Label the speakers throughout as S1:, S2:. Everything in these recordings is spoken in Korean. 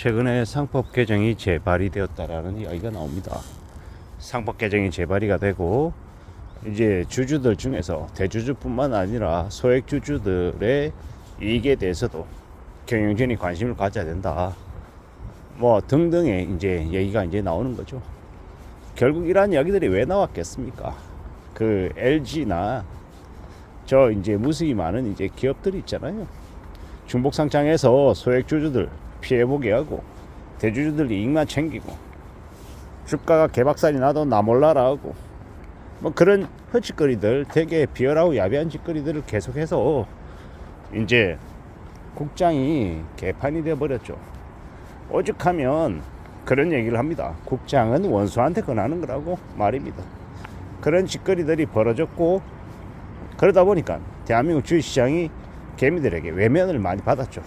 S1: 최근에 상법 개정이 재발이 되었다라는 이야기가 나옵니다. 상법 개정이 재발이가 되고 이제 주주들 중에서 대주주뿐만 아니라 소액 주주들의 이익에 대해서도 경영진이 관심을 가져야 된다. 뭐 등등의 이제 얘기가 이제 나오는 거죠. 결국 이러한 이야기들이 왜 나왔겠습니까? 그 LG나 저 이제 무수히 많은 이제 기업들이 있잖아요. 중복상장에서 소액 주주들 피해보게 하고 대주주들 이익만 챙기고 주가가 개박살이 나도 나 몰라라 하고 뭐 그런 허짓거리들, 되게 비열하고 야비한 짓거리들을 계속해서 이제 국장이 개판이 되어버렸죠. 오죽하면 그런 얘기를 합니다. 국장은 원수한테 권하는 거라고 말입니다. 그런 짓거리들이 벌어졌고 그러다 보니까 대한민국 주식시장이 개미들에게 외면을 많이 받았죠.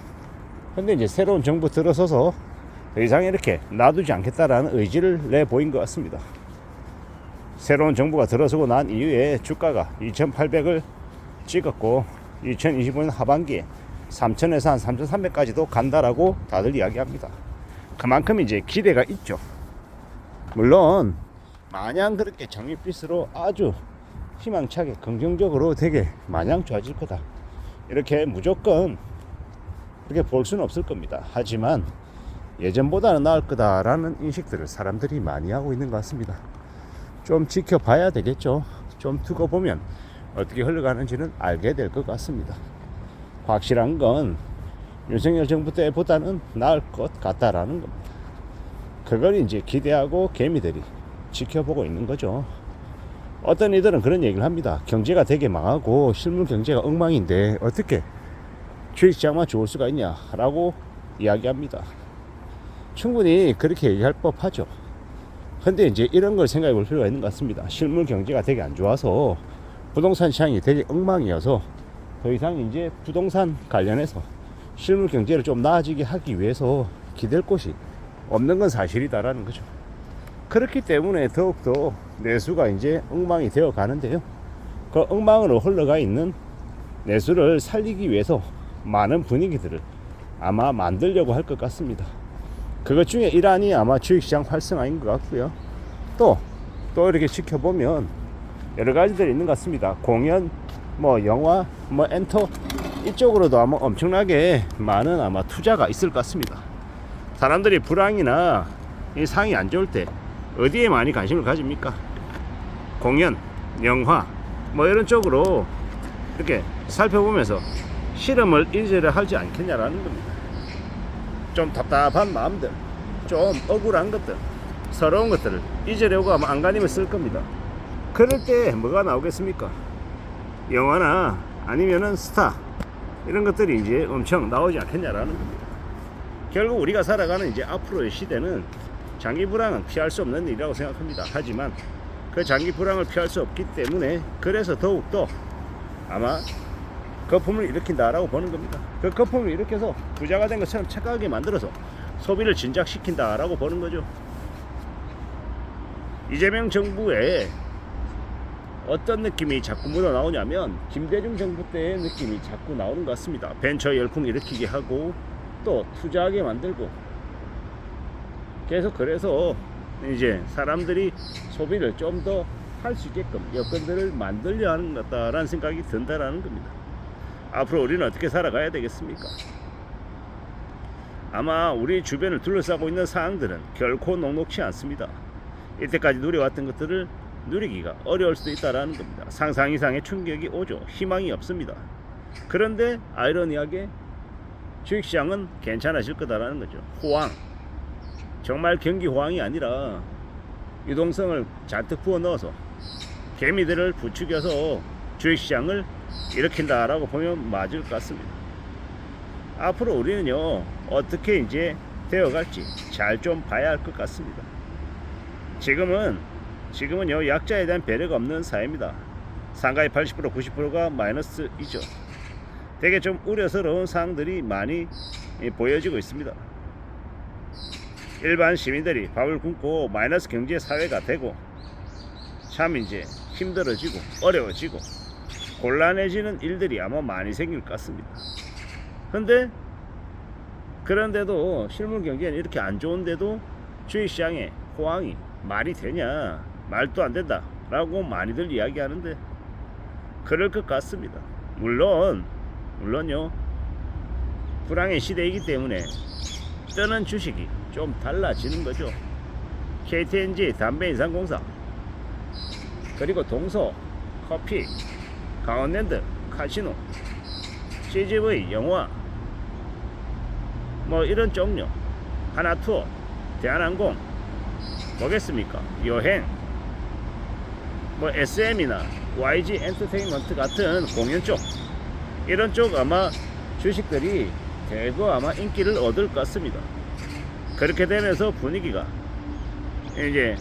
S1: 근데 이제 새로운 정부 들어서서 더 이상 이렇게 놔두지 않겠다라는 의지를 내보인 것 같습니다. 새로운 정부가 들어서고 난 이후에 주가가 2,800을 찍었고 2025년 하반기에 3,000에서 한 3,300까지도 간다라고 다들 이야기합니다. 그만큼 이제 기대가 있죠. 물론 마냥 그렇게 장밋빛으로 아주 희망차게 긍정적으로 되게 마냥 좋아질 거다 이렇게 무조건 그렇게 볼 수는 없을 겁니다. 하지만 예전보다는 나을 거다라는 인식들을 사람들이 많이 하고 있는 것 같습니다. 좀 지켜봐야 되겠죠. 좀 두고 보면 어떻게 흘러가는지는 알게 될 것 같습니다. 확실한 건 윤석열 정부 때보다는 나을 것 같다라는 겁니다. 그걸 이제 기대하고 개미들이 지켜보고 있는 거죠. 어떤 이들은 그런 얘기를 합니다. 경제가 되게 망하고 실물 경제가 엉망인데 어떻게 주식시장만 좋을 수가 있냐라고 이야기합니다. 충분히 그렇게 얘기할 법하죠. 근데 이제 이런 걸 생각해 볼 필요가 있는 것 같습니다. 실물 경제가 되게 안 좋아서 부동산 시장이 되게 엉망이어서 더 이상 이제 부동산 관련해서 실물 경제를 좀 나아지게 하기 위해서 기댈 곳이 없는 건 사실이다라는 거죠. 그렇기 때문에 더욱더 내수가 이제 엉망이 되어 가는데요. 그 엉망으로 흘러가 있는 내수를 살리기 위해서 많은 분위기들을 아마 만들려고 할 것 같습니다. 그것 중에 일환이 아마 주식시장 활성화인 것 같고요. 또 이렇게 지켜보면 여러 가지들이 있는 것 같습니다. 공연, 뭐 영화, 뭐 엔터 이쪽으로도 아마 엄청나게 많은 아마 투자가 있을 것 같습니다. 사람들이 불황이나 이 상이 안 좋을 때 어디에 많이 관심을 가집니까? 공연, 영화 뭐 이런 쪽으로 이렇게 살펴보면서 실험을 이제를 하지 않겠냐라는 겁니다. 좀 답답한 마음들, 좀 억울한 것들, 서러운 것들을 잊으려고 아마 안간힘을 쓸 겁니다. 그럴 때 뭐가 나오겠습니까? 영화나 아니면은 스타 이런 것들이 이제 엄청 나오지 않겠냐라는 겁니다. 결국 우리가 살아가는 이제 앞으로의 시대는 장기 불황은 피할 수 없는 일이라고 생각합니다. 하지만 그 장기 불황을 피할 수 없기 때문에 그래서 더욱더 아마 거품을 일으킨다라고 보는 겁니다. 그 거품을 일으켜서 부자가 된 것처럼 착각하게 만들어서 소비를 진작시킨다라고 보는 거죠. 이재명 정부에 어떤 느낌이 자꾸 묻어나오냐면 김대중 정부 때의 느낌이 자꾸 나오는 것 같습니다. 벤처 열풍 일으키게 하고 또 투자하게 만들고 계속 그래서 이제 사람들이 소비를 좀 더 할 수 있게끔 여건들을 만들려 하는 것 같다라는 생각이 든다라는 겁니다. 앞으로 우리는 어떻게 살아가야 되겠습니까? 아마 우리 주변을 둘러싸고 있는 사항들은 결코 녹록치 않습니다. 이때까지 누려왔던 것들을 누리기가 어려울 수도 있다는 겁니다. 상상 이상의 충격이 오죠. 희망이 없습니다. 그런데 아이러니하게 주식시장은 괜찮아질 거다라는 거죠. 호황, 정말 경기 호황이 아니라 유동성을 잔뜩 부어넣어서 개미들을 부추겨서 주식시장을 일으킨다라고 보면 맞을 것 같습니다. 앞으로 우리는요 어떻게 이제 되어갈지 잘 좀 봐야 할 것 같습니다. 지금은요 약자에 대한 배려가 없는 사회입니다. 상가의 80% 90%가 마이너스이죠. 되게 좀 우려스러운 사항들이 많이 보여지고 있습니다. 일반 시민들이 밥을 굶고 마이너스 경제 사회가 되고 참 이제 힘들어지고 어려워지고 곤란해지는 일들이 아마 많이 생길 것 같습니다. 근데 그런데도 실물 경제는 이렇게 안 좋은데도 주식시장에 호황이 말이 되냐, 말도 안 된다 라고 많이들 이야기하는데 그럴 것 같습니다. 물론요, 불황의 시대이기 때문에 뜨는 주식이 좀 달라지는 거죠. KTNG 담배인상공사, 그리고 동서 커피, 강원랜드 카지노, CGV 영화, 뭐 이런 종류, 하나투어, 대한항공, 뭐겠습니까, 여행, 뭐 SM이나 YG 엔터테인먼트 같은 공연 쪽, 이런 쪽 아마 주식들이 대거 아마 인기를 얻을 것 같습니다. 그렇게 되면서 분위기가 이제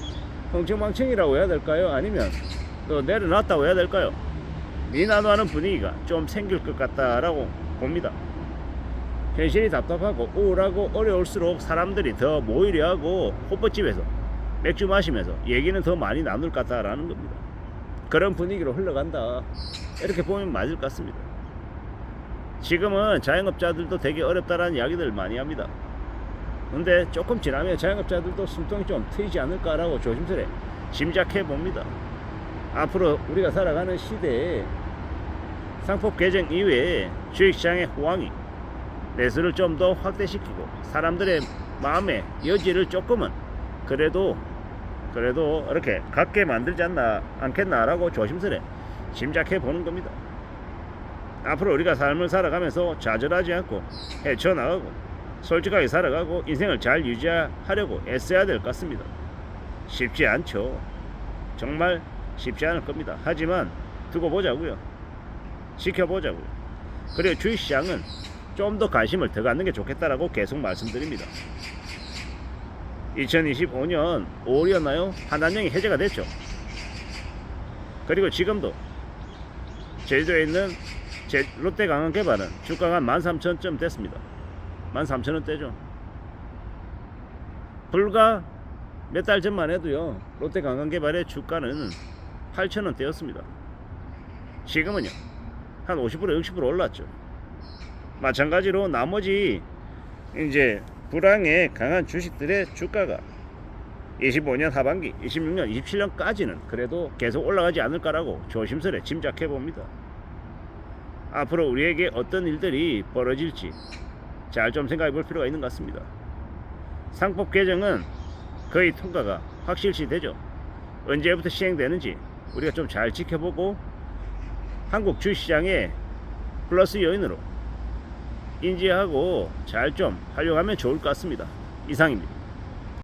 S1: 흥청망청이라고 해야 될까요? 아니면 또 내려놨다고 해야 될까요? 미나노하는 분위기가 좀 생길 것 같다라고 봅니다. 현실이 답답하고 우울하고 어려울수록 사람들이 더 모이려 하고 호프집에서 맥주 마시면서 얘기는 더 많이 나눌 것 같다라는 겁니다. 그런 분위기로 흘러간다, 이렇게 보면 맞을 것 같습니다. 지금은 자영업자들도 되게 어렵다라는 이야기들 많이 합니다. 근데 조금 지나면 자영업자들도 숨통이 좀 트이지 않을까라고 조심스레 짐작해 봅니다. 앞으로 우리가 살아가는 시대에 상법 개정 이외에 주식시장의 호황이 매수를 좀 더 확대시키고 사람들의 마음의 여지를 조금은 그래도 이렇게 갖게 만들지 않겠나라고 조심스레 짐작해 보는 겁니다. 앞으로 우리가 삶을 살아가면서 좌절하지 않고 헤쳐나가고 솔직하게 살아가고 인생을 잘 유지하려고 애써야 될 것 같습니다. 쉽지 않죠. 정말 쉽지 않을 겁니다. 하지만 두고 보자고요. 지켜보자고요. 그리고 주식시장은 좀 더 관심을 더 갖는 게 좋겠다라고 계속 말씀드립니다. 2025년 5월이었나요? 한한령이 해제가 됐죠. 그리고 지금도 제주도에 있는 롯데강원개발은 주가가 13,000점 됐습니다. 13,000원대죠. 불과 몇 달 전만 해도요, 롯데강원개발의 주가는 8,000원대였습니다. 지금은요, 한 50% 60% 올랐죠. 마찬가지로 나머지 이제 불황에 강한 주식들의 주가가 25년 하반기, 26년, 27년까지는 그래도 계속 올라가지 않을까라고 조심스레 짐작해 봅니다. 앞으로 우리에게 어떤 일들이 벌어질지 잘 좀 생각해 볼 필요가 있는 것 같습니다. 상법 개정은 거의 통과가 확실시 되죠. 언제부터 시행되는지 우리가 좀 잘 지켜보고 한국 주식시장의 플러스 요인으로 인지하고 잘 좀 활용하면 좋을 것 같습니다. 이상입니다.